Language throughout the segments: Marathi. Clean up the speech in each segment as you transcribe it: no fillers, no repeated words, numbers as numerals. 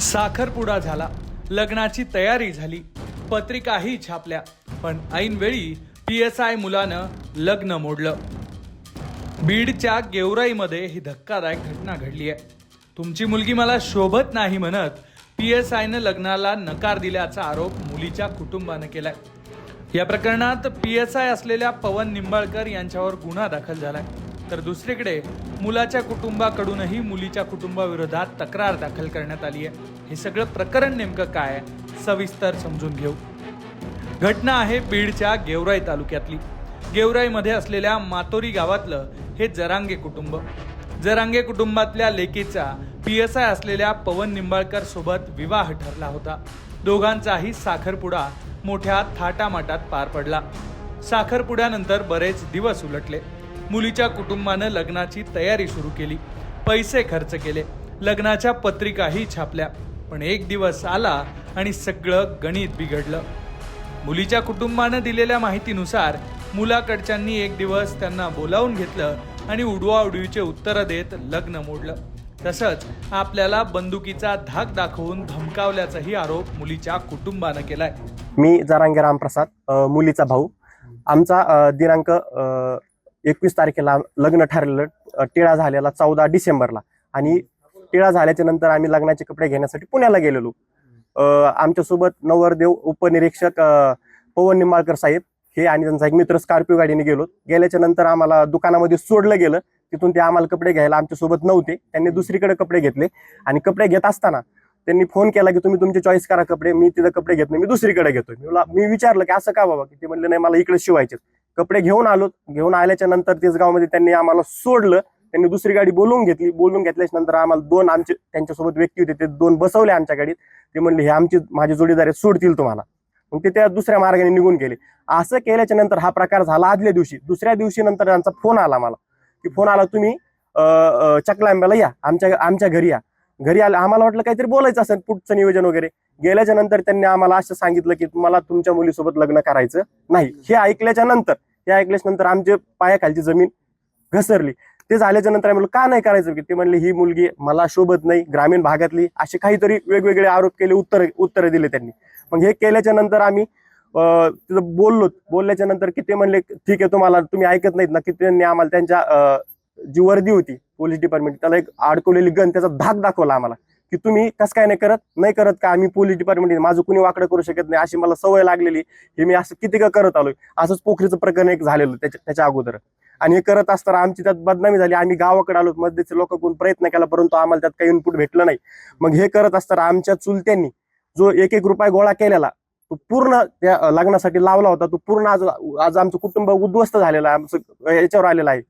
साखरपुडा झाला, लग्नाची तयारी झाली, पत्रिकाही छापल्या, पण ऐनवेळी PSI मुलानं लग्न मोडलं. बीडच्या गेवराईमध्ये ही धक्कादायक घटना घडली आहे. तुमची मुलगी मला शोभत नाही म्हणत PSIनं लग्नाला नकार दिल्याचा आरोप मुलीच्या कुटुंबानं केलाय. या प्रकरणात PSI असलेल्या पवन निंबाळकर यांच्यावर गुन्हा दाखल झालाय. तर दुसरीकडे मुलाच्या कुटुंबाकडूनही मुलीच्या कुटुंबाविरोधात तक्रार दाखल करण्यात आली आहे. हे सगळं प्रकरण नेमकं काय आहे, सविस्तर समजून घेऊ. घटना आहे बीडच्या गेवराई तालुक्यातली. गेवराईमध्ये असलेल्या मातोरी गावातलं हे जरांगे कुटुंब. जरांगे कुटुंबातल्या लेकीचा PSI असलेल्या पवन निंबाळकर सोबत विवाह ठरला होता. दोघांचाही साखरपुडा मोठ्या थाटामाटात पार पडला. साखरपुड्यानंतर बरेच दिवस उलटले. मुलीच्या कुटुंबानं लग्नाची तयारी सुरू केली, पैसे खर्च केले, लग्नाच्या पत्रिकाही छापल्या. पण एक दिवस आला आणि सगळं गणित बिघडलं. मुलीच्या कुटुंबानं दिलेल्या माहितीनुसार मुलाकडच्यांनी एक दिवस त्यांना बोलावून घेतलं आणि उडवाउडवीचे उत्तरं देत लग्न मोडलं. तसंच आपल्याला बंदुकीचा धाक दाखवून धमकावल्याचाही आरोप मुलीच्या कुटुंबानं केलाय. मी जरांगे रामप्रसाद, मुलीचा भाऊ. आमचा दिनांक 21 तारखेला लग्न ठरलेलं, टिळा झालेला 14 डिसेंबरला. आणि टिळा झाल्याच्या नंतर आम्ही लग्नाचे कपडे घेण्यासाठी पुण्याला गेलेलो. आमच्यासोबत नवरदेव उपनिरीक्षक पवन निंबाळकर साहेब हे आणि त्यांचा एक मित्र स्कॉर्पिओ गाडीने गेलो. गेल्याच्या नंतर आम्हाला दुकानामध्ये सोडलं गेलं. तिथून ते आम्हाला कपडे घ्यायला आमच्यासोबत नव्हते. त्यांनी दुसरीकडे कपडे घेतले आणि कपडे घेत असताना त्यांनी फोन केला की तुम्ही तुमचे चॉईस करा कपडे, मी तिथं कपडे घेत नाही, मी दुसरीकडे घेतोय. मी विचारलं की असं का बाबा, की ते म्हणले नाही मला इकडे शिवायचे. कपडे घेऊन आलो. घेऊन आल्याच्या नंतर तेचगावमध्ये त्यांनी आम्हाला सोडलं. त्यांनी दुसरी गाडी बोलवून घेतली. बोलवून घेतल्याच्या नंतर आम्हाला दोन आमचे त्यांच्यासोबत व्यक्ती होते, ते दोन बसवले आमच्या गाडीत. ते म्हणले हे माझे जोडीदार आहेत, सोडतील तुम्हाला. मग ते त्या दुसऱ्या मार्गाने निघून गेले. असं केल्याच्या नंतर हा प्रकार झाला आदल्या दिवशी. दुसऱ्या दिवशी नंतर त्यांचा फोन आला मला, की फोन आला तुम्ही चकलांब्याला या, आमच्या घरी या. घरी आलं. आम्हाला वाटलं काहीतरी बोलायचं असेल, पुढचं नियोजन वगैरे. गेल्याच्या नंतर त्यांनी आम्हाला असं सांगितलं की मला तुमच्या मुलीसोबत लग्न करायचं नाही. हे ऐकल्याच्या नंतर आमच्या पायाखालची जमीन घसरली. ते झाल्याच्या नंतर आम्ही का नाही करायचं, की ते म्हणले ही मुलगी मला शोभत नाही, ग्रामीण भागातली, असे काहीतरी वेगवेगळे आरोप केले, उत्तर दिले त्यांनी. मग हे केल्याच्या नंतर आम्ही तिथं बोलल्याच्या नंतर की ते म्हणले ठीक आहे, तुम्ही ऐकत नाहीत ना, की त्यांनी आम्हाला त्यांच्या जी वर्दी होती पोलीस डिपार्टमेंट, त्याला एक अडकवलेली गन, त्याचा धाक दाखवला आम्हाला, की तुम्ही कसं काय नाही करत का, आम्ही पोलीस डिपार्टमेंट, माझं कुणी वाकडं करू शकत नाही, अशी मला सवय लागलेली, हे मी असं किती का करत आलोय. असंच पोखरीचं प्रकरण एक झालेलं त्याच्या अगोदर. आणि हे करत असताना आमची त्यात बदनामी झाली. आम्ही गावाकडे आलो, मध्येचे लोक कोण प्रयत्न केला, परंतु आम्हाला त्यात काही इनपुट भेटलं नाही. मग हे करत असताना आमच्या चुलत्यांनी जो 1-1 रुपया गोळा केलेला, तो पूर्ण त्या लग्नासाठी लावला होता, तो पूर्ण आज आमचं कुटुंब उद्ध्वस्त झालेला आहे, आमचं याच्यावर आलेला आहे.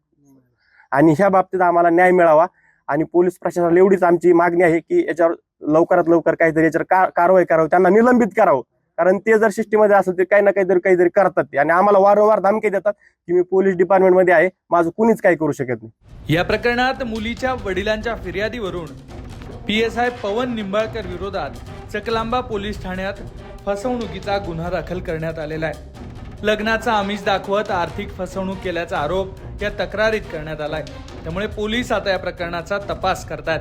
आणि ह्या बाबतीत आम्हाला न्याय मिळावा. आणि पोलीस प्रशासनाला एवढीच आमची मागणी आहे की याच्यावर लवकरात लवकर काहीतरी याच्यावर कारवाई करावी, त्यांना निलंबित करावं. कारण ते जर सिस्टीममध्ये असेल ते काही ना काहीतरी करतात ते. आणि आम्हाला वारंवार धमकी देतात की मी पोलीस डिपार्टमेंटमध्ये आहे, माझं कुणीच काही करू शकत नाही. या प्रकरणात मुलीच्या वडिलांच्या फिर्यादीवरून PSI पवन निंबाळकर विरोधात चकलांबा पोलीस ठाण्यात फसवणुकीचा गुन्हा दाखल करण्यात आलेला आहे. लग्नाचा आमिष दाखवत आर्थिक फसवणूक केल्याचा आरोप या तक्रारीत करण्यात आलाय. त्यामुळे पोलीस आता या प्रकरणाचा तपास करतात.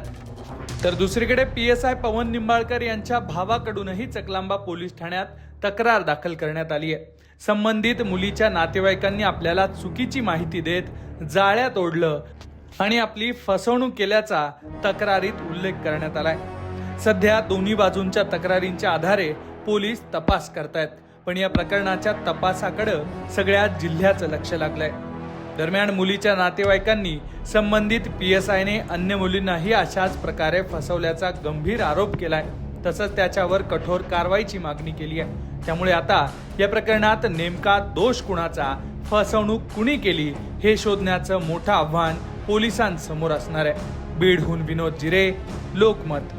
तर दुसरीकडे PSI पवन निंबाळकर यांच्या भावाकडूनही चकलांबा पोलीस ठाण्यात तक्रार दाखल करण्यात आली आहे. संबंधित मुलीच्या नातेवाईकांनी आपल्याला चुकीची माहिती देत जाळ्यात ओढलं आणि आपली फसवणूक केल्याचा तक्रारीत उल्लेख करण्यात आलाय. सध्या दोन्ही बाजूंच्या तक्रारींच्या आधारे पोलीस तपास करतायत. पण या प्रकरणाच्या तपासाकडे सगळ्या जिल्ह्याचं लक्ष लागलंय. दरम्यान मुलीच्या नातेवाईकांनी संबंधित PSIने अन्य मुलींनाही अशाच प्रकारे फसवल्याचा गंभीर आरोप केलाय. तसंच त्याच्यावर कठोर कारवाईची मागणी केली आहे. त्यामुळे आता या प्रकरणात नेमका दोष कुणाचा, फसवणूक कुणी केली, हे शोधण्याचं मोठं आव्हान पोलिसांसमोर असणार आहे. बीडहून विनोद जिरे, लोकमत.